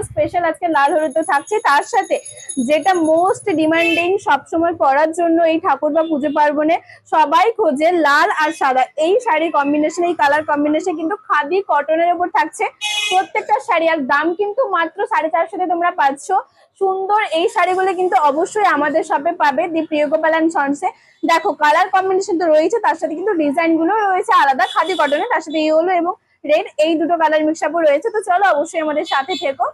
Special আজকে লাল হলুদ থাকছে, তার সাথে যেটা মোস্ট ডিমান্ডিং সবসময় পরার জন্য এই ঠাকুর বা পুজো পার্বণে সবাই খোঁজে, লাল আর সাদা এই শাড়ি কম্বিনেশন, এই কালার কম্বিনেশন কিন্তু খাদি কটনের উপর থাকছে প্রত্যেকটা শাড়ি। আর দাম কিন্তু মাত্র 450 তোমরা পাচ্ছ। সুন্দর এই শাড়িগুলো কিন্তু অবশ্যই আমাদের শপে পাবে, দি প্রিয় গোপাল এন্ড সন্সে। দেখো কালার কম্বিনেশন তো রয়েছে, তার সাথে কিন্তু ডিজাইন গুলো রয়েছে আলাদা খাদি কটনের, তার সাথে ইয়েলো এবং রেড এই দুটো কালার মিক্স আপও রয়েছে। তো চলো অবশ্যই আমাদের সাথে থেকো।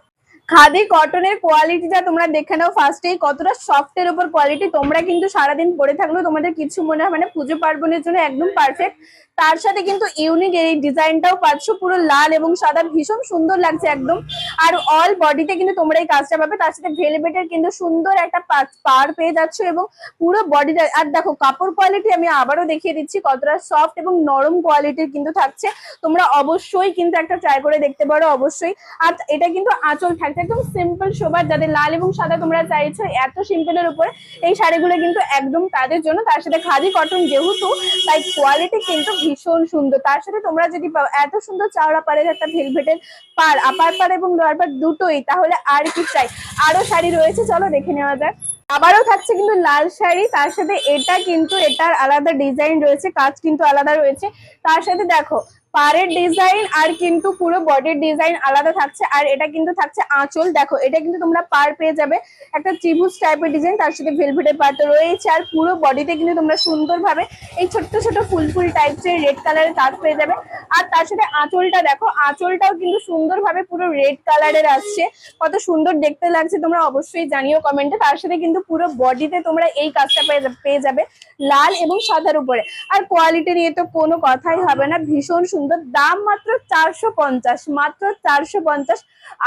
খাদি কটনের কোয়ালিটিটা তোমরা দেখে নাও ফার্স্টেই, কতটা সফটের উপর কোয়ালিটি। তোমরা কিন্তু সারাদিন পরে থাকলেও তোমাদের কিছু মনে হয়, মানে পুজো পার্বণের জন্য একদম পারফেক্ট। তার সাথে কিন্তু ইউনিক এই ডিজাইনটাও পাচ্ছ, পুরো লাল এবং সাদা, ভীষণ সুন্দর লাগছে একদম। আর অল বডিতে কিন্তু তোমরা এই কাজটা পাবে, তার সাথে ভেলভেটের কিন্তু সুন্দর একটা পার পেয়ে যাচ্ছ এবং পুরো বডিটা। আর দেখো কাপড় কোয়ালিটি আমি আবারও দেখিয়ে দিচ্ছি কতটা সফট এবং নরম কোয়ালিটির কিন্তু থাকছে। তোমরা অবশ্যই কিন্তু একটা ট্রাই করে দেখতে পারো অবশ্যই। আর এটা কিন্তু আঁচল থাকছে একদম সিম্পল সোবার, যাদের লাল এবং সাদা তোমরা চাইছো এত সিম্পলের উপরে এই শাড়িগুলো কিন্তু একদম তাদের জন্য। তার সাথে খাদি কটন যেহেতু, তাই কোয়ালিটি কিন্তু ভীষণ সুন্দর। তার সাথে তোমরা যদি পাও এত সুন্দর চাওড়া পাড়ের একটা ভেলভেটের পার, আপার পার এবং লোয়ার পার দুটোই, তাহলে আর কি চাই। আরো শাড়ি রয়েছে, চলো দেখে নেওয়া যাক। আবারও থাকছে কিন্তু লাল শাড়ি, তার সাথে এটা কিন্তু এটার আলাদা ডিজাইন রয়েছে, কাজ কিন্তু আলাদা রয়েছে। তার সাথে দেখো পাড়ের ডিজাইন আর কিন্তু পুরো বডির ডিজাইন আলাদা থাকছে। আর এটা কিন্তু থাকছে আঁচল, দেখো এটা কিন্তু তোমরা পার পেয়ে যাবে একটা ত্রিভুজ টাইপের ডিজাইন, তার সাথে ভেলভেটের পার তো রয়েছে। আর পুরো বডিতে কিন্তু তোমরা সুন্দরভাবে এই ছোট্ট ছোট ফুল ফুল টাইপসের রেড কালারের কাজ পেয়ে যাবে। আর তার সাথে আঁচলটা দেখো, আঁচলটাও কিন্তু সুন্দরভাবে পুরো রেড কালারের আসছে, কত সুন্দর দেখতে লাগছে তোমরা অবশ্যই জানিও কমেন্টে। তার সাথে কিন্তু পুরো বডিতে তোমরা এই কাজটা পেয়ে যাবে লাল এবং সাদার উপরে। আর কোয়ালিটি নিয়ে তো কোনো কথাই হবে না, ভীষণ সুন্দর। দাম মাত্র 450, মাত্র 450।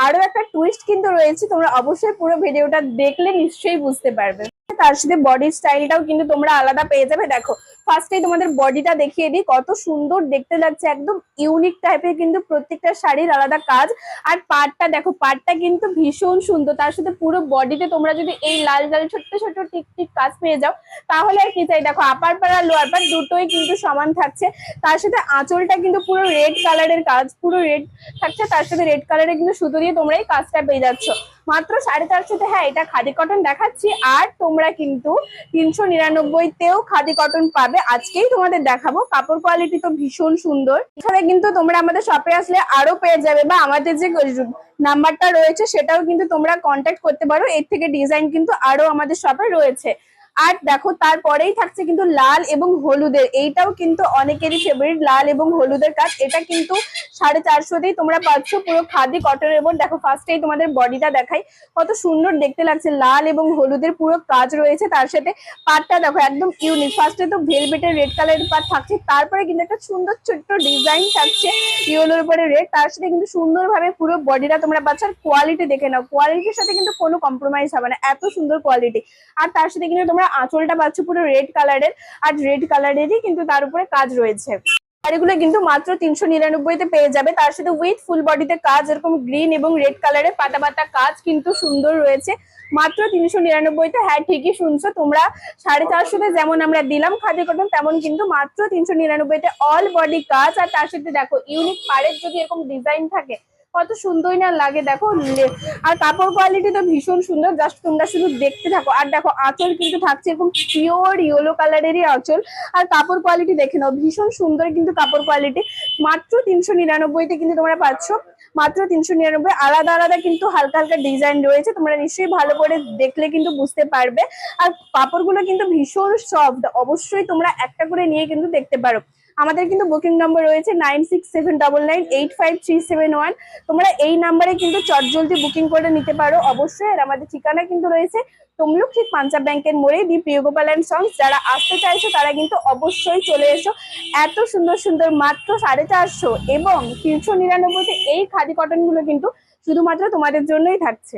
আরো একটা টুইস্ট কিন্তু রয়েছে, তোমরা অবশ্যই পুরো ভিডিওটা দেখলে নিশ্চয়ই বুঝতে পারবে। তার সাথে বডি স্টাইলটাও কিন্তু তোমরা আলাদা পেয়ে যাবে। দেখো ফার্স্টেই তোমাদের বডিটা দেখিয়ে দিই, কত সুন্দর দেখতে লাগছে, একদম ইউনিক টাইপের কিন্তু প্রত্যেকটা শাড়ির আলাদা কাজ। আর পাড়টা দেখো, পাড়টা কিন্তু ভীষণ সুন্দর। তার সাথে পুরো বডিতে তোমরা যদি এই লাল লাল ছোট্ট ছোট্ট টিক টিক কাজ পেয়ে যাও, তাহলে আর কি চাই। দেখো আপার পাড় আর লোয়ার পাড় দুটোই কিন্তু সমান থাকছে। তার সাথে আঁচলটা কিন্তু পুরো রেড কালারের কাজ, পুরো রেড থাকছে, তার সাথে রেড কালারের কিন্তু সুতো দিয়ে তোমরা এই কাজটা পেয়ে যাচ্ছ মাত্র 450। হ্যাঁ এটা খাদি কটন দেখাচ্ছি, আর তোমরা কিন্তু 399তেও খাদি কটন পাবে। আজকেই তোমাদের দেখাবো, কাপড় কোয়ালিটি তো ভীষণ সুন্দর। এখানে কিন্তু তোমরা আমাদের শপে আসলে আরো পেয়ে যাবে, বা আমাদের যে নাম্বারটা রয়েছে সেটাও কিন্তু তোমরা কন্ট্যাক্ট করতে পারো। এর থেকে ডিজাইন কিন্তু আরো আমাদের শপে রয়েছে। আর দেখো তারপরেই থাকছে কিন্তু লাল এবং হলুদের, এইটাও কিন্তু অনেকেরই ফেভারিট, লাল এবং হলুদের কাজ। এটা কিন্তু 450তেই তোমরা পাচ্ছ পুরো খাদি কটনের উপর। দেখো ফার্স্টেই তোমাদের বডিটা দেখাই, কত সুন্দর দেখতে লাগছে, লাল এবং হলুদের পুরো কাজ রয়েছে। তার সাথে পাটটা দেখো একদম ইউনিক, ফার্স্টে তো ভেলভেটের রেড কালারের পাট থাকছে, তারপরে কিন্তু একটা সুন্দর ছোট্ট ডিজাইন থাকছে ইয়েলোর উপরে রেড, তার সাথে কিন্তু সুন্দরভাবে পুরো বডিটা তোমরা পাচ্ছ। আর কোয়ালিটি দেখে নাও, কোয়ালিটির সাথে কিন্তু কোনো কম্প্রোমাইজ হবে না, এত সুন্দর কোয়ালিটি। আর তার সাথে কিন্তু তোমরা আঁচলটা পাচ্ছ পুরো রেড কালারের, আর রেড কালারেরই কিন্তু তার উপরে কাজ রয়েছে। শাড়িগুলো কিন্তু মাত্র 399তে পেয়ে যাবে, তার সাথে উইথ ফুল বডিতে কাজ, এরকম গ্রিন এবং রেড কালারের পাতা পাতা কাজ কিন্তু সুন্দর রয়েছে মাত্র 399তে। হ্যাঁ ঠিকই শুনছো তোমরা, 450তে যেমন আমরা দিলাম খাদি কটন, তেমন কিন্তু মাত্র 399তে অল বডি কাজ। আর তার সাথে দেখো ইউনিক পাড়ের যদি এরকম ডিজাইন থাকে, কত সুন্দর না লাগে দেখো। আর কাপড় কোয়ালিটি তো ভীষণ সুন্দর, জাস্ট তোমরা শুধু দেখতে থাকো। আর দেখো আঁচল কিন্তু থাকছে এরকম পিওর ইয়েলো কালারেরই আঁচল। আর কাপড় কোয়ালিটি দেখে নাও, ভীষণ সুন্দর কিন্তু কাপড় কোয়ালিটি। মাত্র 399তে কিন্তু তোমরা পাচ্ছ, মাত্র 399। আলাদা আলাদা কিন্তু হালকা হালকা ডিজাইন রয়েছে, তোমরা নিশ্চয়ই ভালো করে দেখলে কিন্তু বুঝতে পারবে। আর কাপড়গুলো কিন্তু ভীষণ সফট, অবশ্যই তোমরা একটা করে নিয়ে কিন্তু দেখতে পারো। আমাদের কিন্তু বুকিং নম্বর রয়েছে 9679985371। তোমরা এই নাম্বারে কিন্তু চটজলদি বুকিং করে নিতে পারো অবশ্যই। আর আমাদের ঠিকানা কিন্তু রয়েছে তমলুক, ঠিক পাঞ্জাব ব্যাংকের মোড়ে, দি প্রিয় গোপাল এন্ড সন্স। যারা আসতে চাইছো তারা কিন্তু অবশ্যই চলে এসো। এত সুন্দর সুন্দর মাত্র 450 এবং 399তে এই খাদি কটন গুলো কিন্তু শুধুমাত্র তোমাদের জন্যই থাকছে।